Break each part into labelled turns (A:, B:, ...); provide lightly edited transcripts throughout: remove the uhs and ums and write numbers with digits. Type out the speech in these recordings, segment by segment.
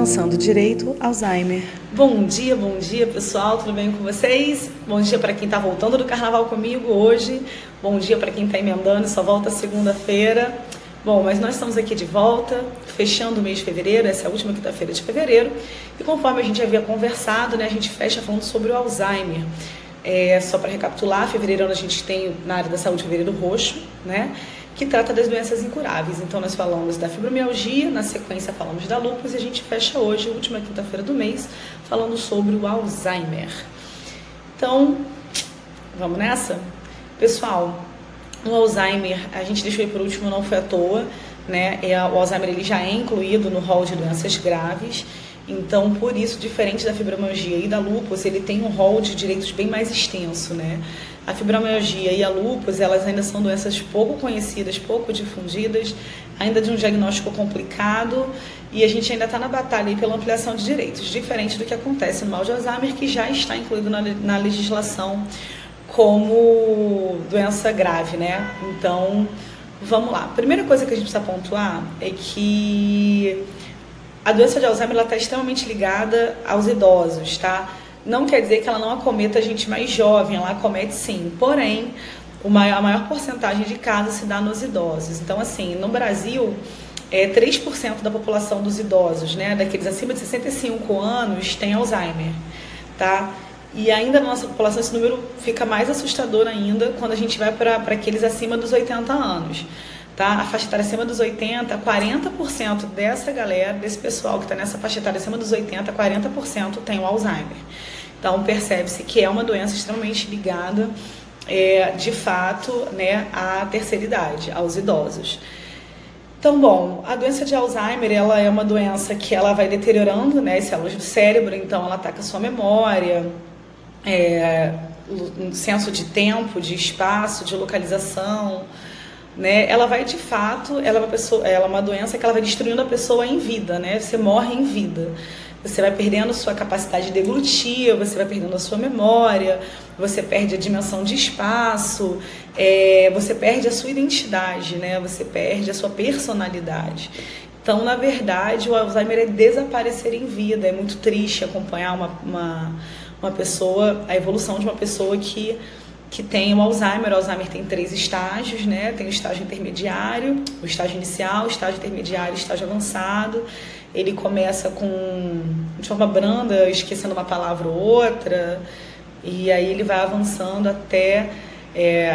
A: Pensando Direito, Alzheimer.
B: Bom dia pessoal, tudo bem com vocês? Bom dia para quem está voltando do carnaval comigo hoje, bom dia para quem está emendando e só volta segunda-feira. Bom, mas nós estamos aqui de volta, fechando o mês de fevereiro, essa é a última quinta-feira de fevereiro, e conforme a gente havia conversado, né, a gente fecha falando sobre o Alzheimer. Só para recapitular, fevereiro a gente tem na área da saúde fevereiro roxo, né, que trata das doenças incuráveis. Então nós falamos da fibromialgia, na sequência falamos da lúpus e a gente fecha hoje, última quinta-feira do mês, falando sobre o Alzheimer. Então, vamos nessa? Pessoal, o Alzheimer, a gente deixou ele por último, não foi à toa, né? O Alzheimer ele já é incluído no rol de doenças graves. Então, por isso, diferente da fibromialgia e da lúpus, ele tem um rol de direitos bem mais extenso, né? A fibromialgia e a lúpus, elas ainda são doenças pouco conhecidas, pouco difundidas, ainda de um diagnóstico complicado, e a gente ainda está na batalha aí pela ampliação de direitos, diferente do que acontece no mal de Alzheimer, que já está incluído na legislação como doença grave, né? Então, vamos lá. A primeira coisa que a gente precisa pontuar é que a doença de Alzheimer está extremamente ligada aos idosos, tá? Não quer dizer que ela não acometa a gente mais jovem, ela acomete sim, porém, a maior porcentagem de casos se dá nos idosos. Então, assim, no Brasil, 3% da população dos idosos, né, daqueles acima de 65 anos, tem Alzheimer, tá? E ainda na nossa população esse número fica mais assustador ainda quando a gente vai para aqueles acima dos 80 anos. Tá? A faixa etária acima dos 80, 40% dessa galera, desse pessoal que está nessa faixa etária acima dos 80, 40% tem o Alzheimer. Então percebe-se que é uma doença extremamente ligada, de fato, né, à terceira idade, aos idosos. Então, bom, a doença de Alzheimer, ela é uma doença que ela vai deteriorando, né, as células do cérebro, então ela ataca a sua memória, um senso de tempo, de espaço, de localização, né? Ela vai de fato, ela é uma doença que ela vai destruindo a pessoa em vida, né? Você morre em vida. Você vai perdendo sua capacidade de deglutir, você vai perdendo a sua memória, você perde a dimensão de espaço, você perde a sua identidade, né? Você perde a sua personalidade. Então, na verdade, o Alzheimer é desaparecer em vida. É muito triste acompanhar uma pessoa, a evolução de uma pessoa que tem o Alzheimer. O Alzheimer tem 3 estágios, né? Tem o estágio intermediário, o estágio inicial, o estágio intermediário, o estágio avançado. Ele começa de forma branda, esquecendo uma palavra ou outra, e aí ele vai avançando até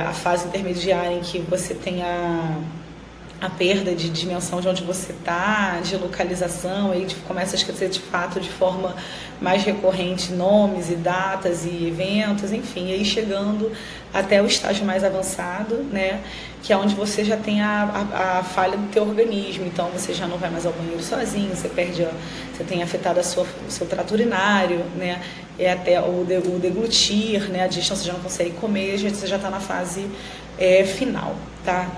B: a fase intermediária, em que você tem a perda de dimensão de onde você está, de localização, aí começa a esquecer de fato de forma mais recorrente nomes e datas e eventos, enfim, aí chegando até o estágio mais avançado, né, que é onde você já tem a falha do teu organismo. Então você já não vai mais ao banheiro sozinho, você tem afetado o seu trato urinário, né, até o deglutir, né, a digestão você já não consegue comer, você já está na fase final, tá?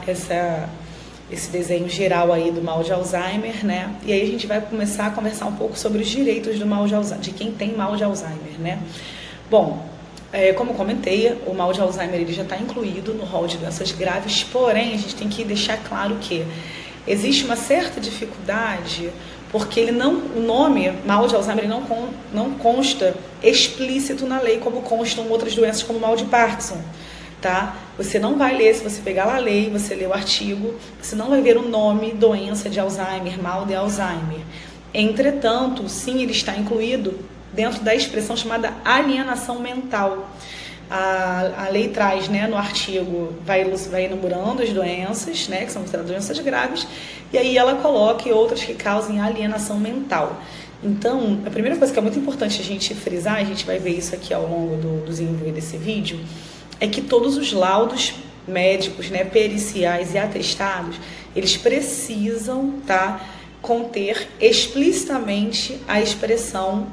B: Esse desenho geral aí do mal de Alzheimer, né? E aí a gente vai começar a conversar um pouco sobre os direitos do mal de Alzheimer, de quem tem mal de Alzheimer, né? Bom, como comentei, o mal de Alzheimer ele já está incluído no rol de doenças graves, porém a gente tem que deixar claro que existe uma certa dificuldade, porque o nome mal de Alzheimer ele não consta explícito na lei, como constam outras doenças como o mal de Parkinson. Tá? Você não vai ler, se você pegar lá a lei, você lê o artigo, você não vai ver o nome doença de Alzheimer, mal de Alzheimer. Entretanto, sim, ele está incluído dentro da expressão chamada alienação mental. A lei traz, né, no artigo, vai enumerando as doenças, né, que são consideradas doenças graves, e aí ela coloca outras que causem alienação mental. Então, a primeira coisa que é muito importante a gente frisar, a gente vai ver isso aqui ao longo do desenvolver desse vídeo, é que todos os laudos médicos, né, periciais e atestados, eles precisam, tá, conter explicitamente a expressão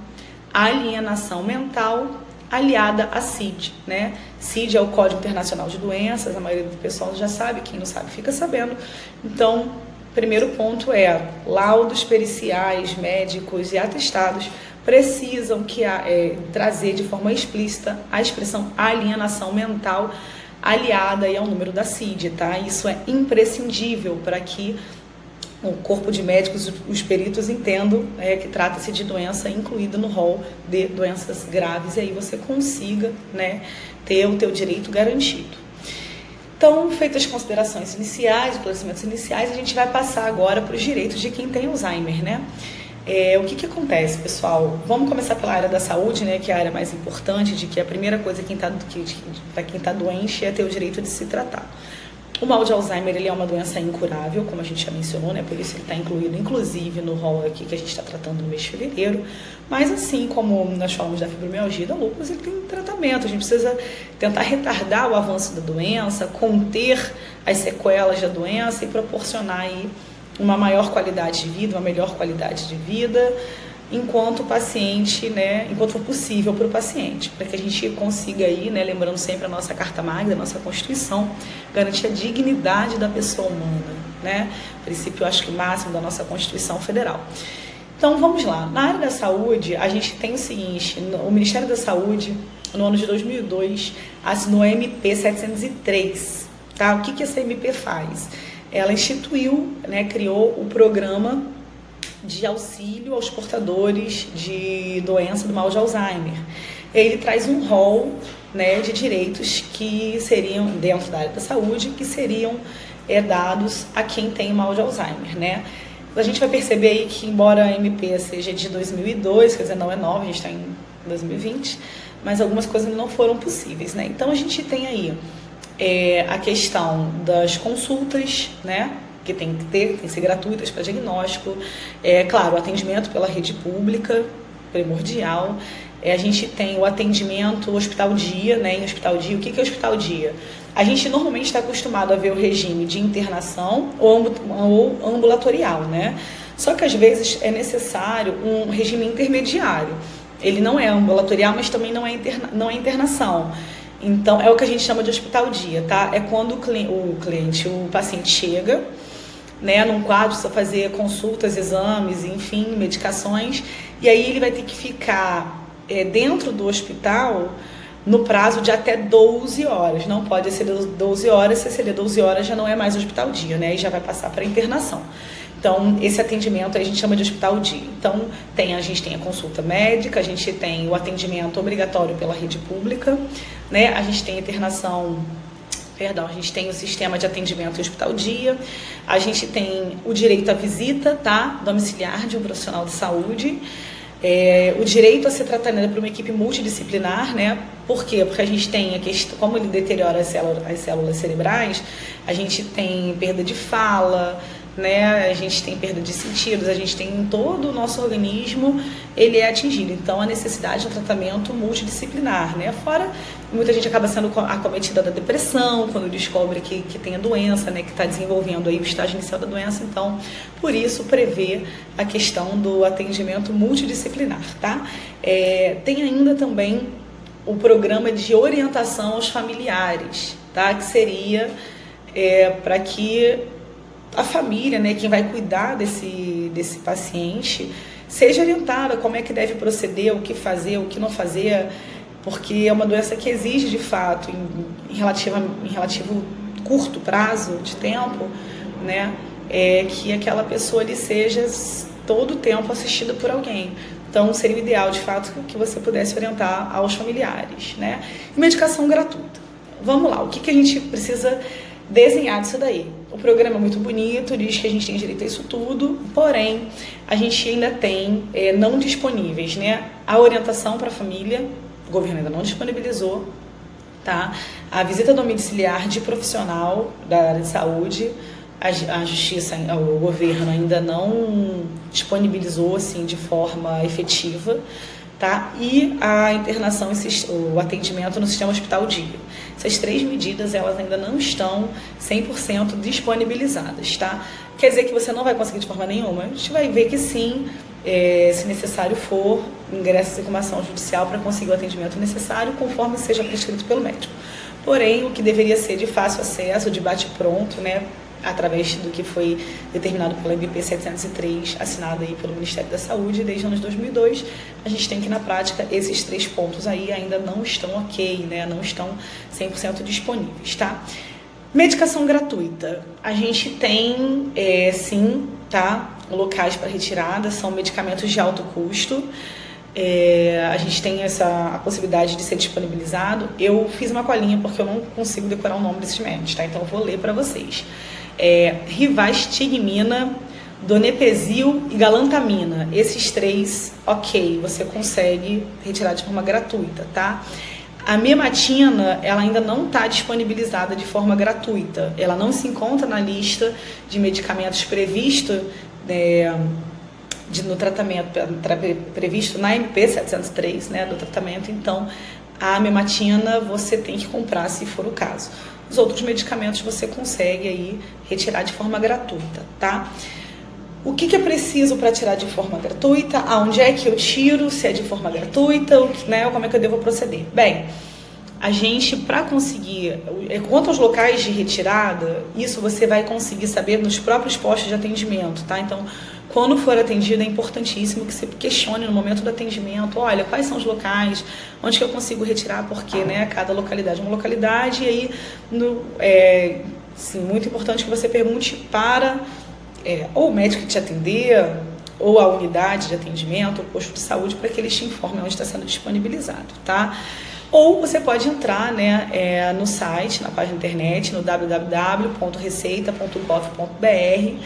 B: alienação mental aliada a CID, né? CID é o Código Internacional de Doenças, a maioria do pessoal já sabe, quem não sabe fica sabendo. Então, primeiro ponto laudos periciais, médicos e atestados precisam trazer de forma explícita a expressão alienação mental aliada aí ao número da CID, tá? Isso é imprescindível para que o corpo de médicos, os peritos entendam que trata-se de doença incluída no rol de doenças graves, e aí você consiga, né, ter o teu direito garantido. Então, feitas as considerações iniciais, esclarecimentos iniciais, a gente vai passar agora para os direitos de quem tem Alzheimer, né? O que acontece, pessoal? Vamos começar pela área da saúde, né, que é a área mais importante, de que a primeira coisa para quem tá doente é ter o direito de se tratar. O mal de Alzheimer, ele é uma doença incurável, como a gente já mencionou, né? Por isso ele está incluído, inclusive, no rol aqui que a gente está tratando no mês de fevereiro. Mas assim como nós falamos da fibromialgia, da lúpus, ele tem tratamento. A gente precisa tentar retardar o avanço da doença, conter as sequelas da doença e proporcionar aí uma maior qualidade de vida, uma melhor qualidade de vida, enquanto o paciente, né, enquanto for possível para o paciente, para que a gente consiga aí, né, lembrando sempre a nossa Carta Magna, a nossa Constituição, garantir a dignidade da pessoa humana, né, princípio, acho que máximo da nossa Constituição Federal. Então, vamos lá. Na área da saúde, a gente tem o seguinte, o Ministério da Saúde, no ano de 2002, assinou a MP 703, tá? O que essa MP faz? Ela instituiu, né, criou o programa de auxílio aos portadores de doença do mal de Alzheimer. Ele traz um rol, né, de direitos que seriam, dentro da área da saúde, que seriam dados a quem tem o mal de Alzheimer, né? A gente vai perceber aí que, embora a MP seja de 2002, quer dizer, não é nova, a gente está em 2020, mas algumas coisas não foram possíveis, né? Então, a gente tem aí a questão das consultas, né, que tem que ser gratuitas para diagnóstico, claro, o atendimento pela rede pública, primordial, a gente tem o atendimento hospital-dia, né, em hospital-dia. O que é hospital-dia? A gente normalmente está acostumado a ver o regime de internação ou ambulatorial, né? Só que às vezes é necessário um regime intermediário. Ele não é ambulatorial, mas também não é internação. Então, é o que a gente chama de hospital-dia, tá? É quando o paciente chega, né, num quadro, precisa fazer consultas, exames, enfim, medicações, e aí ele vai ter que ficar dentro do hospital no prazo de até 12 horas. Não pode exceder 12 horas, se exceder 12 horas já não é mais hospital-dia, né, e já vai passar para internação. Então, esse atendimento a gente chama de hospital-dia. Então, a gente tem a consulta médica, a gente tem o atendimento obrigatório pela rede pública, né? A gente tem a a gente tem o sistema de atendimento hospital-dia, a gente tem o direito à visita, tá, domiciliar de um profissional de saúde, o direito a ser tratado por uma equipe multidisciplinar, né? Por quê? Porque a gente tem a questão, como ele deteriora as células cerebrais, a gente tem perda de fala, né? A gente tem perda de sentidos, a gente tem todo o nosso organismo, ele é atingido. Então, a necessidade de um tratamento multidisciplinar, né? Fora, muita gente acaba sendo acometida da depressão, quando descobre que tem a doença, né? Que está desenvolvendo aí o estágio inicial da doença. Então, por isso, prevê a questão do atendimento multidisciplinar, tá? Tem ainda também o programa de orientação aos familiares, tá? Que seria para que a família, né, quem vai cuidar desse paciente, seja orientada como é que deve proceder, o que fazer, o que não fazer, porque é uma doença que exige, de fato, em relativo curto prazo de tempo, né, que aquela pessoa ali seja todo o tempo assistida por alguém. Então, seria o ideal, de fato, que você pudesse orientar aos familiares, né. E medicação gratuita. Vamos lá, o que a gente precisa desenhar disso daí? O programa é muito bonito, diz que a gente tem direito a isso tudo, porém, a gente ainda tem não disponíveis, né? A orientação para a família, o governo ainda não disponibilizou, tá? A visita domiciliar de profissional da área de saúde, a justiça, o governo ainda não disponibilizou, assim, de forma efetiva, tá? E a internação, o atendimento no sistema hospital-dia. Essas três medidas, elas ainda não estão 100% disponibilizadas, tá? Quer dizer que você não vai conseguir de forma nenhuma? A gente vai ver que sim, se necessário for, ingressa com uma ação judicial para conseguir o atendimento necessário, conforme seja prescrito pelo médico. Porém, o que deveria ser de fácil acesso, de bate-pronto, né? Através do que foi determinado pela MP 703, assinada aí pelo Ministério da Saúde desde os anos 2002, a gente tem que, na prática, esses três pontos aí ainda não estão ok, né? Não estão 100% disponíveis, tá? Medicação gratuita. A gente tem, sim, tá? Locais para retirada, são medicamentos de alto custo. A gente tem a possibilidade de ser disponibilizado. Eu fiz uma colinha porque eu não consigo decorar o nome desses médicos, tá? Então eu vou ler para vocês. Rivastigmina, donepezil e galantamina. Esses 3, ok, você consegue retirar de forma gratuita, tá? A mematina, ela ainda não está disponibilizada de forma gratuita. Ela não se encontra na lista de medicamentos previsto no tratamento, previsto na MP 703, né, do tratamento. Então, a mematina você tem que comprar se for o caso. Os outros medicamentos você consegue aí retirar de forma gratuita, tá? O que é preciso para tirar de forma gratuita? Aonde é que eu tiro? Se é de forma gratuita, né? Como é que eu devo proceder? Bem, a gente, para conseguir, quanto aos locais de retirada, isso você vai conseguir saber nos próprios postos de atendimento, tá? Então, quando for atendido, é importantíssimo que você questione no momento do atendimento, olha, quais são os locais, onde que eu consigo retirar, porque, né, cada localidade é uma localidade, e aí, sim, muito importante que você pergunte para ou o médico que te atender, ou a unidade de atendimento, ou posto de saúde, para que eles te informem onde está sendo disponibilizado, tá? Ou você pode entrar, né, no site, na página da internet, no www.receita.gov.br,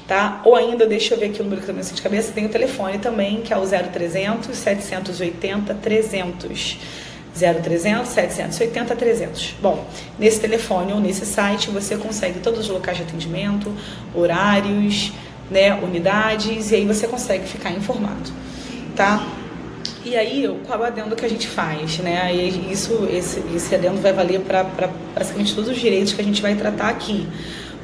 B: tá? Ou ainda, deixa eu ver aqui o número que eu não sei de cabeça, tem o telefone também, que é o 0300 780 300. 0300 780 300. Bom, nesse telefone ou nesse site você consegue todos os locais de atendimento, horários, né, unidades, e aí você consegue ficar informado, tá? E aí, qual é o adendo que a gente faz, né? E esse adendo vai valer para praticamente todos os direitos que a gente vai tratar aqui.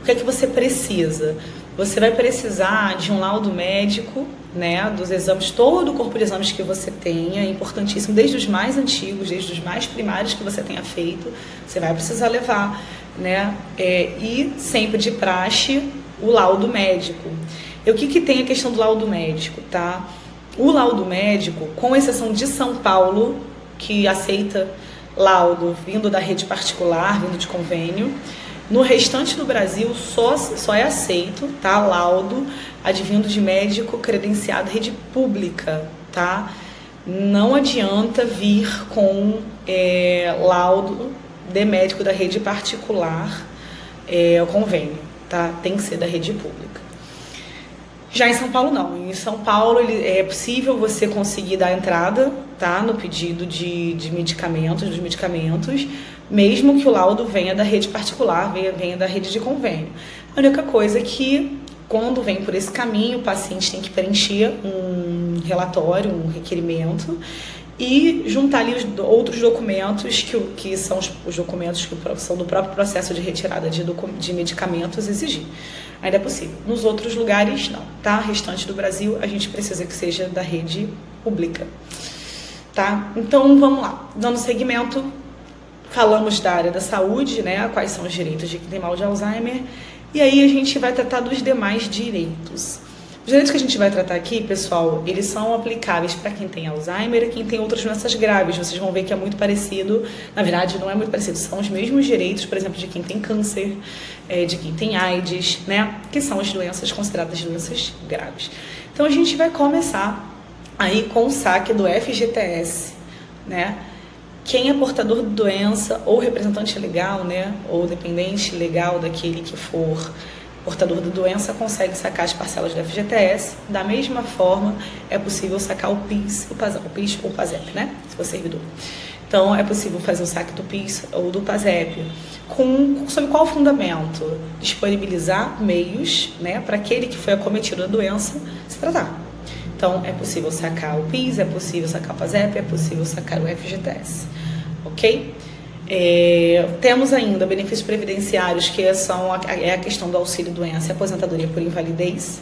B: O que é que você precisa? Você vai precisar de um laudo médico, né, dos exames, todo o corpo de exames que você tenha, é importantíssimo, desde os mais antigos, desde os mais primários que você tenha feito, você vai precisar levar, né, e sempre de praxe o laudo médico. E o que tem a questão do laudo médico, tá? O laudo médico, com exceção de São Paulo, que aceita laudo vindo da rede particular, vindo de convênio, no restante do Brasil só é aceito, tá, laudo advindo de médico credenciado rede pública, tá? Não adianta vir com laudo de médico da rede particular, o convênio, tá? Tem que ser da rede pública. Já em São Paulo não. Em São Paulo é possível você conseguir dar entrada, tá, no pedido dos medicamentos, mesmo que o laudo venha da rede particular, venha da rede de convênio. A única coisa é que, quando vem por esse caminho, o paciente tem que preencher um relatório, um requerimento, e juntar ali os outros documentos que são os documentos que são do próprio processo de retirada de medicamentos exigir. Ainda é possível. Nos outros lugares, não, tá? Restante do Brasil, a gente precisa que seja da rede pública, tá? Então, vamos lá. Dando seguimento, falamos da área da saúde, né? Quais são os direitos de quem tem mal de Alzheimer. E aí a gente vai tratar dos demais direitos. Os direitos que a gente vai tratar aqui, pessoal, eles são aplicáveis para quem tem Alzheimer e quem tem outras doenças graves. Vocês vão ver que é muito parecido, na verdade não é muito parecido, são os mesmos direitos, por exemplo, de quem tem câncer, de quem tem AIDS, né? Que são as doenças consideradas doenças graves. Então a gente vai começar aí com o saque do FGTS, né? Quem é portador de doença ou representante legal, né? Ou dependente legal daquele que for portador da doença consegue sacar as parcelas do FGTS. Da mesma forma, é possível sacar o PIS, o PIS ou o PASEP, né? Se for servidor. Então, é possível fazer o saque do PIS ou do PASEP. Sob qual fundamento? Disponibilizar meios, né, para aquele que foi acometido da doença se tratar. Então, é possível sacar o PIS, é possível sacar o PASEP, é possível sacar o FGTS. Ok? Temos ainda benefícios previdenciários, que são a questão do auxílio-doença e aposentadoria por invalidez,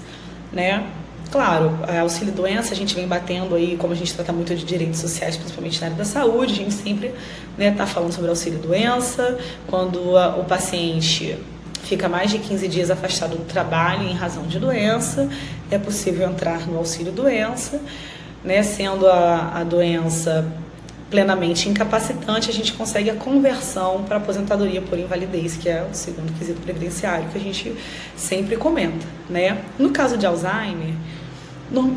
B: né? Claro, auxílio-doença a gente vem batendo aí, como a gente trata muito de direitos sociais, principalmente na área da saúde, a gente sempre, né, tá falando sobre auxílio-doença, quando o paciente fica mais de 15 dias afastado do trabalho em razão de doença, é possível entrar no auxílio-doença, né, sendo a doença plenamente incapacitante, a gente consegue a conversão para aposentadoria por invalidez, que é o segundo quesito previdenciário que a gente sempre comenta, né? No caso de Alzheimer,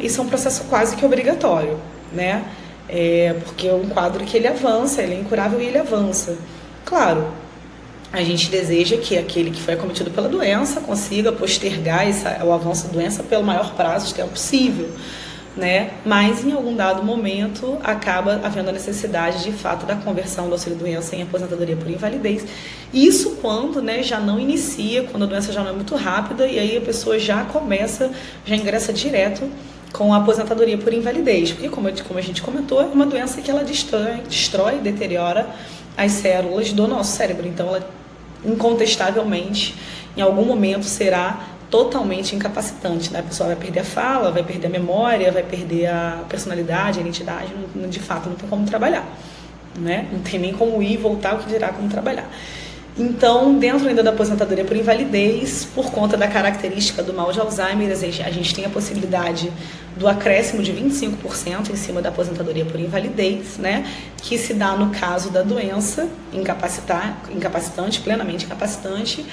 B: isso é um processo quase que obrigatório, né? Porque é um quadro que ele avança, ele é incurável e ele avança. Claro, a gente deseja que aquele que foi acometido pela doença consiga postergar o avanço da doença pelo maior prazo de tempo possível, né? Mas em algum dado momento acaba havendo a necessidade de fato da conversão do auxílio-doença em aposentadoria por invalidez. Isso quando, né, já não inicia, quando a doença já não é muito rápida e aí a pessoa já ingressa direto com a aposentadoria por invalidez, porque como a gente comentou, é uma doença que ela destrói e deteriora as células do nosso cérebro, então ela incontestavelmente em algum momento será totalmente incapacitante, né? A pessoa vai perder a fala, vai perder a memória, vai perder a personalidade, a identidade, de fato não tem como trabalhar, né? Não tem nem como ir e voltar, o que dirá como trabalhar. Então, dentro ainda da aposentadoria por invalidez, por conta da característica do mal de Alzheimer, a gente tem a possibilidade do acréscimo de 25% em cima da aposentadoria por invalidez, né? Que se dá no caso da doença incapacitante, plenamente incapacitante,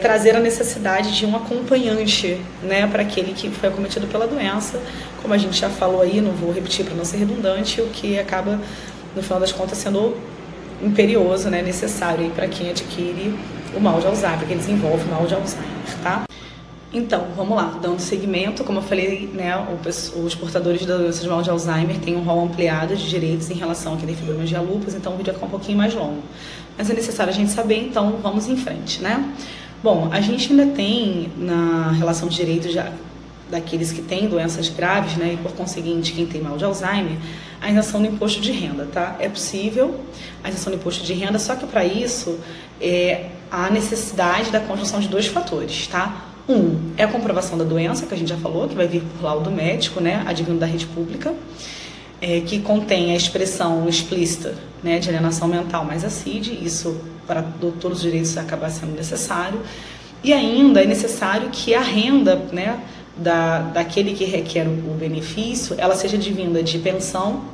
B: trazer a necessidade de um acompanhante, né, para aquele que foi acometido pela doença, como a gente já falou aí, não vou repetir para não ser redundante, o que acaba, no final das contas, sendo imperioso, né, necessário para quem adquire o mal de Alzheimer, quem desenvolve o mal de Alzheimer, tá? Então, vamos lá, dando seguimento, como eu falei, né, os portadores da doença de mal de Alzheimer têm um rol ampliado de direitos em relação a quem tem fibromialgia lúpus, então o vídeo vai ficar um pouquinho mais longo. Mas é necessário a gente saber, então vamos em frente, né? Bom, a gente ainda tem na relação de direitos daqueles que têm doenças graves, né, e por conseguinte quem tem mal de Alzheimer, a isenção do imposto de renda, tá? É possível a isenção do imposto de renda, só que para isso há necessidade da conjunção de dois fatores, tá? Um é a comprovação da doença, que a gente já falou, que vai vir por laudo médico, né, advindo da rede pública, que contém a expressão explícita, né, de alienação mental mais a CID, isso para todos os direitos acaba sendo necessário, e ainda é necessário que a renda, né, daquele que requer o benefício, ela seja advinda de pensão,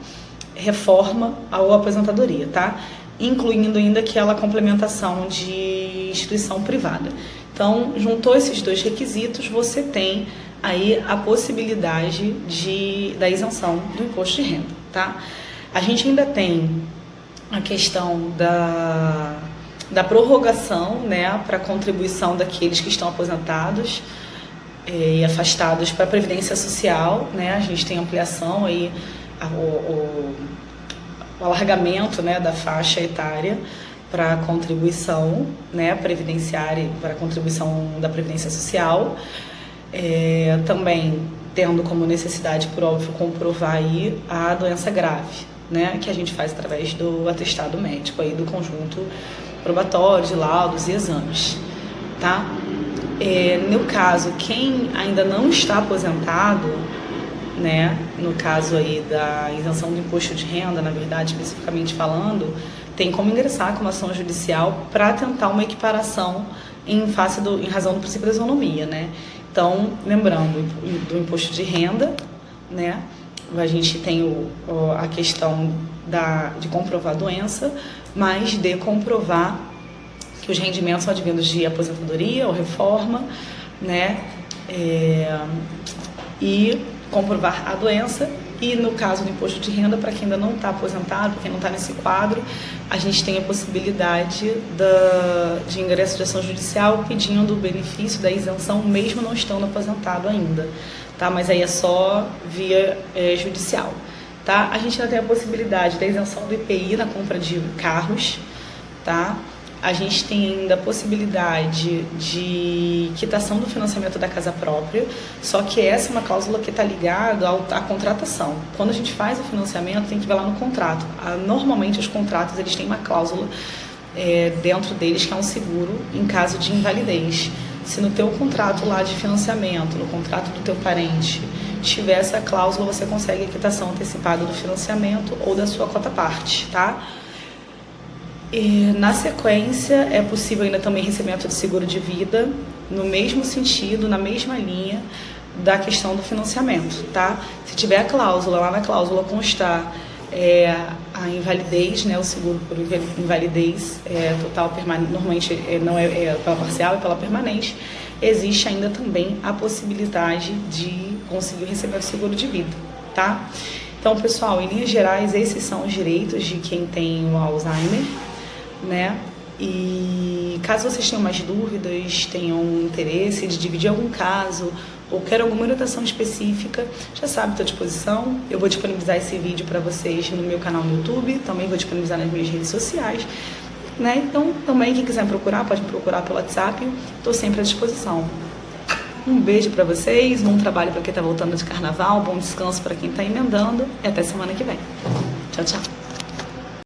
B: reforma ou aposentadoria, tá? Incluindo ainda aquela complementação de instituição privada. Então, juntou esses dois requisitos, você tem aí a possibilidade da isenção do imposto de renda, tá? A gente ainda tem a questão da prorrogação, né, para contribuição daqueles que estão aposentados e afastados para a Previdência Social, né? A gente tem ampliação aí, o alargamento, né, da faixa etária para a contribuição, né, previdenciária, para a contribuição da Previdência Social, também tendo como necessidade, por óbvio, comprovar aí a doença grave, né, que a gente faz através do atestado médico, aí do conjunto probatório, de laudos e exames, tá? No caso, quem ainda não está aposentado, né, no caso aí da isenção do imposto de renda, na verdade, especificamente falando, tem como ingressar com uma ação judicial para tentar uma equiparação em razão do princípio da isonomia, né? Então, lembrando do imposto de renda, né, a gente tem a questão de comprovar a doença, mas de comprovar que os rendimentos são advindos de aposentadoria ou reforma, né, e comprovar a doença. E no caso do imposto de renda, para quem ainda não está aposentado, para quem não está nesse quadro, a gente tem a possibilidade de ingresso de ação judicial pedindo o benefício da isenção, mesmo não estando aposentado ainda, tá? Mas aí é só via judicial, tá? A gente ainda tem a possibilidade da isenção do IPI na compra de carros, tá? A gente tem ainda a possibilidade de quitação do financiamento da casa própria, só que essa é uma cláusula que está ligada à contratação. Quando a gente faz o financiamento, tem que ver lá no contrato. Normalmente, os contratos eles têm uma cláusula dentro deles que é um seguro em caso de invalidez. Se no teu contrato lá de financiamento, no contrato do teu parente, tiver essa cláusula, você consegue a quitação antecipada do financiamento ou da sua cota-parte, tá? E, na sequência, é possível ainda também recebimento de seguro de vida, no mesmo sentido, na mesma linha da questão do financiamento, tá? Se tiver a cláusula, lá na cláusula constar a invalidez, né, o seguro por invalidez total permanente, normalmente não é pela parcial, é pela permanente, existe ainda também a possibilidade de conseguir receber o seguro de vida, tá? Então, pessoal, em linhas gerais, esses são os direitos de quem tem o Alzheimer, né? E caso vocês tenham mais dúvidas, tenham interesse de dividir algum caso ou queiram alguma orientação específica, já sabe, estou à disposição. Eu vou disponibilizar esse vídeo para vocês no meu canal no YouTube, também vou disponibilizar nas minhas redes sociais, né? Então, também quem quiser me procurar, pode me procurar pelo WhatsApp, estou sempre à disposição. Um beijo para vocês, bom trabalho para quem está voltando de carnaval, bom descanso para quem está emendando e até semana que vem. Tchau, tchau.